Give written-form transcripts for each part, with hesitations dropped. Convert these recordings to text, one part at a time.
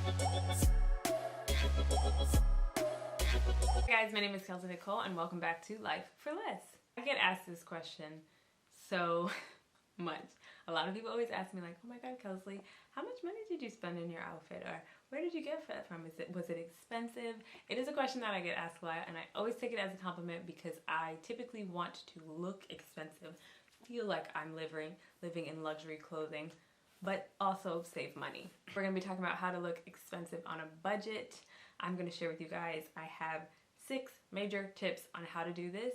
Hey guys, my name is Kelsley Nicole and welcome back to Life for Less. I get asked this question so much. A lot of people always ask me like, oh my god, Kelsley, how much money did you spend in your outfit? Or where did you get that from? Was it expensive? It is a question that I get asked a lot, and I always take it as a compliment because I typically want to look expensive, feel like I'm living in luxury clothing, but also save money. We're going to be talking about how to look expensive on a budget. I'm going to share with you guys, I have 6 major tips on how to do this,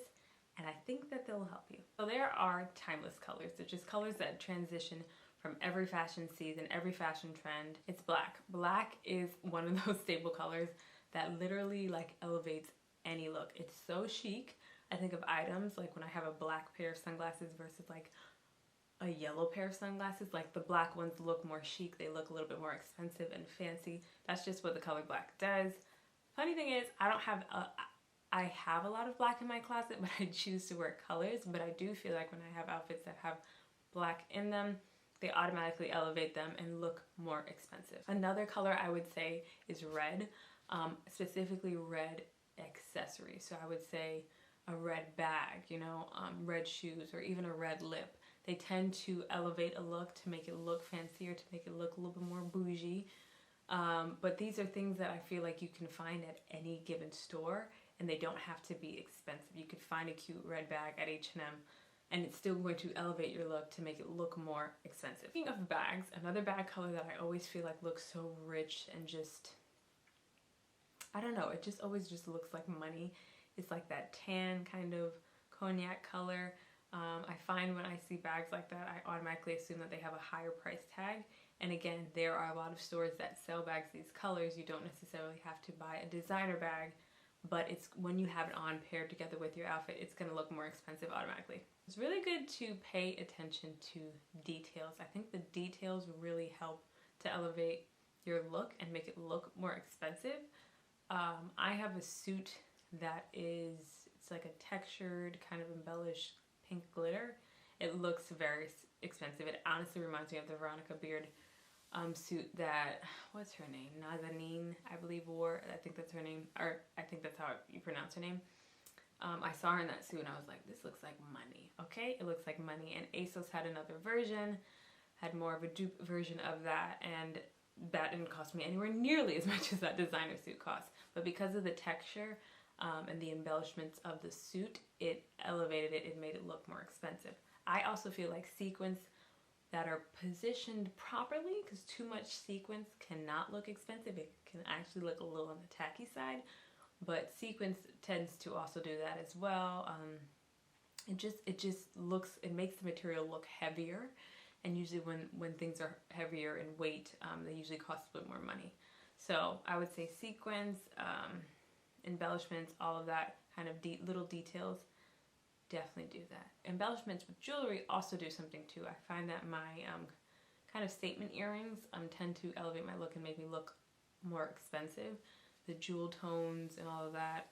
and I think that they'll help you. So there are timeless colors. They're just colors that transition from every fashion season, every fashion trend. It's black. Black is one of those staple colors that literally like elevates any look. It's so chic. I think of items like when I have a black pair of sunglasses versus like a yellow pair of sunglasses, like the black ones look more chic. They look a little bit more expensive and fancy. That's just what the color black does. Funny thing is, I have a lot of black in my closet, but I choose to wear colors. But I do feel like when I have outfits that have black in them, they automatically elevate them and look more expensive. Another color I would say is red, specifically red accessories. So I would say a red bag, you know, red shoes, or even a red lip. They tend to elevate a look, to make it look fancier, to make it look a little bit more bougie. But these are things that I feel like you can find at any given store, and they don't have to be expensive. You could find a cute red bag at H&M and it's still going to elevate your look to make it look more expensive. Speaking of bags, another bag color that I always feel like looks so rich and just, I don't know, it just always just looks like money. It's like that tan kind of cognac color. I find when I see bags like that, I automatically assume that they have a higher price tag. And again, there are a lot of stores that sell bags these colors. You don't necessarily have to buy a designer bag, but it's when you have it on paired together with your outfit, it's going to look more expensive automatically. It's really good to pay attention to details. I think the details really help to elevate your look and make it look more expensive. I have a suit that it's like a textured, kind of embellished pink glitter. It looks very expensive. It honestly reminds me of the Veronica Beard suit that, what's her name? Nazanin, I believe, wore. I think that's her name, or I think that's how you pronounce her name. I saw her in that suit and I was like, this looks like money, okay? It looks like money. And ASOS had another version, had more of a dupe version of that, and that didn't cost me anywhere nearly as much as that designer suit cost. But because of the texture and the embellishments of the suit, it elevated it, it made it look more expensive. I also feel like sequins that are positioned properly, because too much sequins cannot look expensive. It can actually look a little on the tacky side, but sequins tends to also do that as well. It just looks, it makes the material look heavier, and usually when things are heavier in weight, they usually cost a bit more money. So I would say sequins, embellishments, all of that kind of little details, definitely do that. Embellishments with jewelry also do something too. I find that my kind of statement earrings tend to elevate my look and make me look more expensive. The jewel tones and all of that,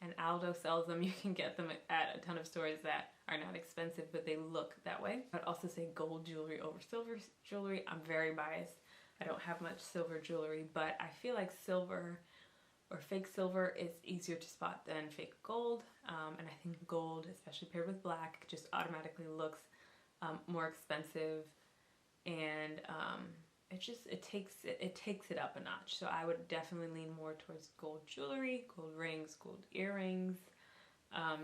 and Aldo sells them. You can get them at a ton of stores that are not expensive, but they look that way. I'd also say gold jewelry over silver jewelry. I'm very biased. I don't have much silver jewelry, but I feel like silver or fake silver is easier to spot than fake gold, and I think gold, especially paired with black, just automatically looks more expensive, and it takes it up a notch. So I would definitely lean more towards gold jewelry, gold rings, gold earrings,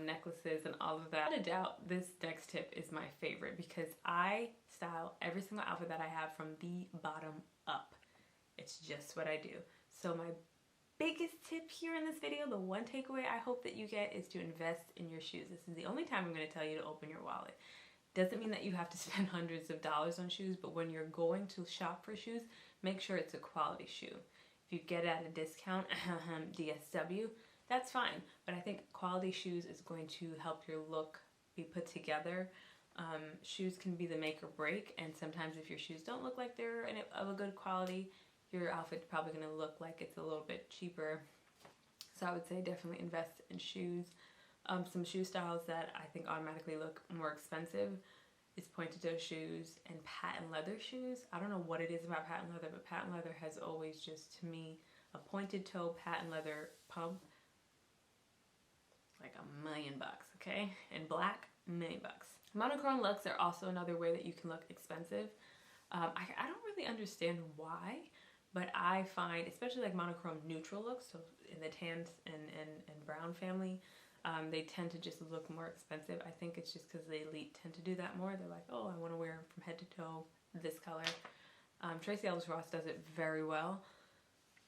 necklaces, and all of that. Without a doubt, this next tip is my favorite because I style every single outfit that I have from the bottom up. It's just what I do. So my biggest tip here in this video, the one takeaway I hope that you get, is to invest in your shoes. This is the only time I'm going to tell you to open your wallet. Doesn't mean that you have to spend hundreds of dollars on shoes, but when you're going to shop for shoes, make sure it's a quality shoe. If you get it at a discount, DSW, that's fine. But I think quality shoes is going to help your look be put together. Shoes can be the make or break, and sometimes if your shoes don't look like they're of a good quality, your outfit's probably going to look like it's a little bit cheaper. So I would say definitely invest in shoes. Some shoe styles that I think automatically look more expensive is pointed toe shoes and patent leather shoes. I don't know what it is about patent leather, but patent leather has always just, to me, a pointed toe patent leather pump, like $1 million, okay? And black, $1 million. Monochrome looks are also another way that you can look expensive. I don't really understand why, but I find, especially like monochrome neutral looks, so in the tans and brown family, they tend to just look more expensive. I think it's just because the elite tend to do that more. They're like, oh, I want to wear from head to toe this color. Tracy Ellis Ross does it very well,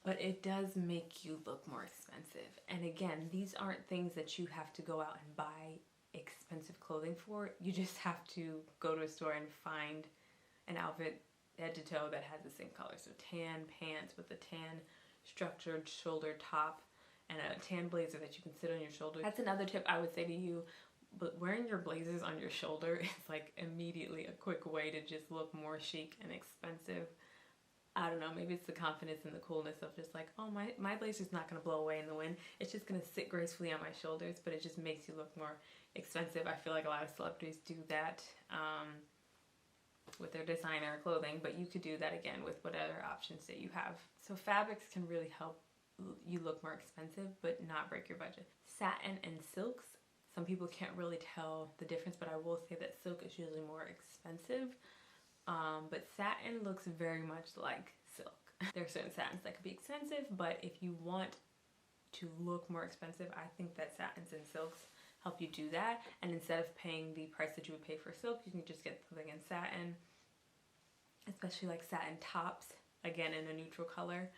but it does make you look more expensive. And again, these aren't things that you have to go out and buy expensive clothing for. You just have to go to a store and find an outfit head to toe that has the same color. So tan pants with a tan structured shoulder top and a tan blazer that you can sit on your shoulder. That's another tip I would say to you. But wearing your blazers on your shoulder is like immediately a quick way to just look more chic and expensive. I don't know, maybe it's the confidence and the coolness of just like, oh, my blazer's not going to blow away in the wind. It's just going to sit gracefully on my shoulders, but it just makes you look more expensive. I feel like a lot of celebrities do that with their designer clothing, but you could do that again with whatever options that you have. So fabrics can really help you look more expensive, but not break your budget. Satin and silks. Some people can't really tell the difference, but I will say that silk is usually more expensive. But satin looks very much like silk. There are certain satins that could be expensive, but if you want to look more expensive, I think that satins and silks help you do that. And instead of paying the price that you would pay for silk, you can just get something in satin, especially like satin tops, again in a neutral color,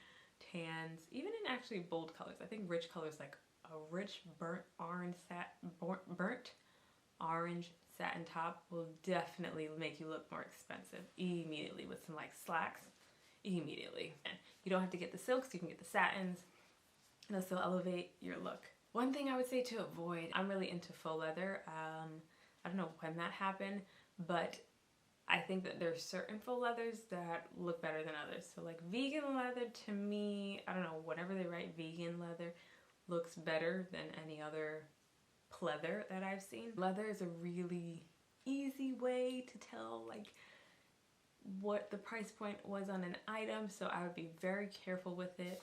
tans, even in actually bold colors. I think rich colors like a rich burnt orange satin top will definitely make you look more expensive immediately with some like slacks immediately. And you don't have to get the silks, you can get the satins. They'll still elevate your look. One thing I would say to avoid, I'm really into faux leather. I don't know when that happened, but I think that there's certain faux leathers that look better than others. So like vegan leather, to me, I don't know, whenever they write vegan leather, looks better than any other pleather that I've seen. Leather is a really easy way to tell like what the price point was on an item, so I would be very careful with it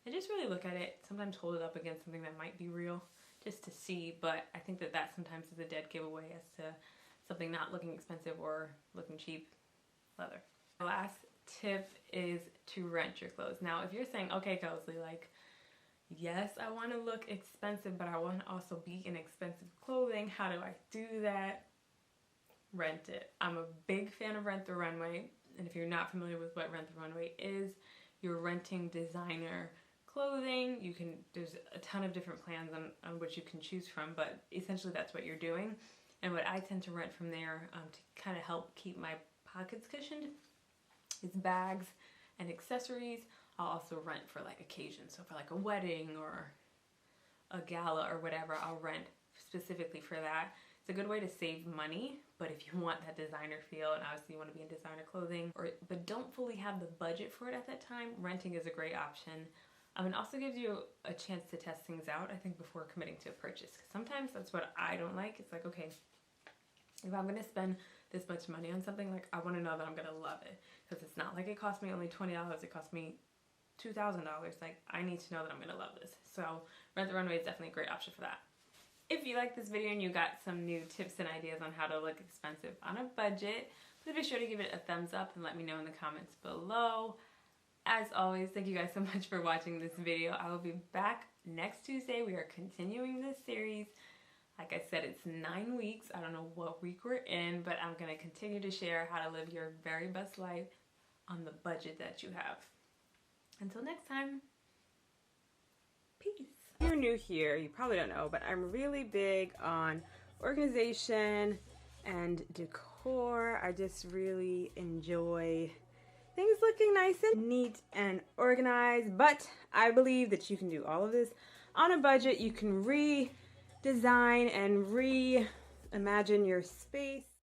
and just really look at it. Sometimes hold it up against something that might be real just to see, but I think that sometimes is a dead giveaway as to something not looking expensive or looking cheap leather. The last tip is to rent your clothes. Now if you're saying, okay Kelsley, like yes, I want to look expensive, but I want to also be in expensive clothing. How do I do that? Rent it. I'm a big fan of Rent the Runway, and if you're not familiar with what Rent the Runway is, you're renting designer clothing. There's a ton of different plans on which you can choose from, but essentially that's what you're doing. And what I tend to rent from there to kind of help keep my pockets cushioned is bags and accessories. I'll also rent for like occasions. So for like a wedding or a gala or whatever, I'll rent specifically for that. It's a good way to save money, but if you want that designer feel and obviously you want to be in designer clothing, but don't fully have the budget for it at that time, renting is a great option. It also gives you a chance to test things out, I think, before committing to a purchase. Because sometimes that's what I don't like. It's like, okay, if I'm going to spend this much money on something, like I want to know that I'm going to love it. Because it's not like it cost me only $20, it cost me $2,000. Like, I need to know that I'm going to love this. So Rent the Runway is definitely a great option for that. If you like this video and you got some new tips and ideas on how to look expensive on a budget, please be sure to give it a thumbs up and let me know in the comments below. As always, thank you guys so much for watching this video. I will be back next Tuesday. We are continuing this series. Like I said, it's 9 weeks. I don't know what week we're in, but I'm going to continue to share how to live your very best life on the budget that you have. Until next time, peace. If you're new here, you probably don't know, but I'm really big on organization and decor. I just really enjoy things looking nice and neat and organized, but I believe that you can do all of this on a budget. You can redesign and reimagine your space.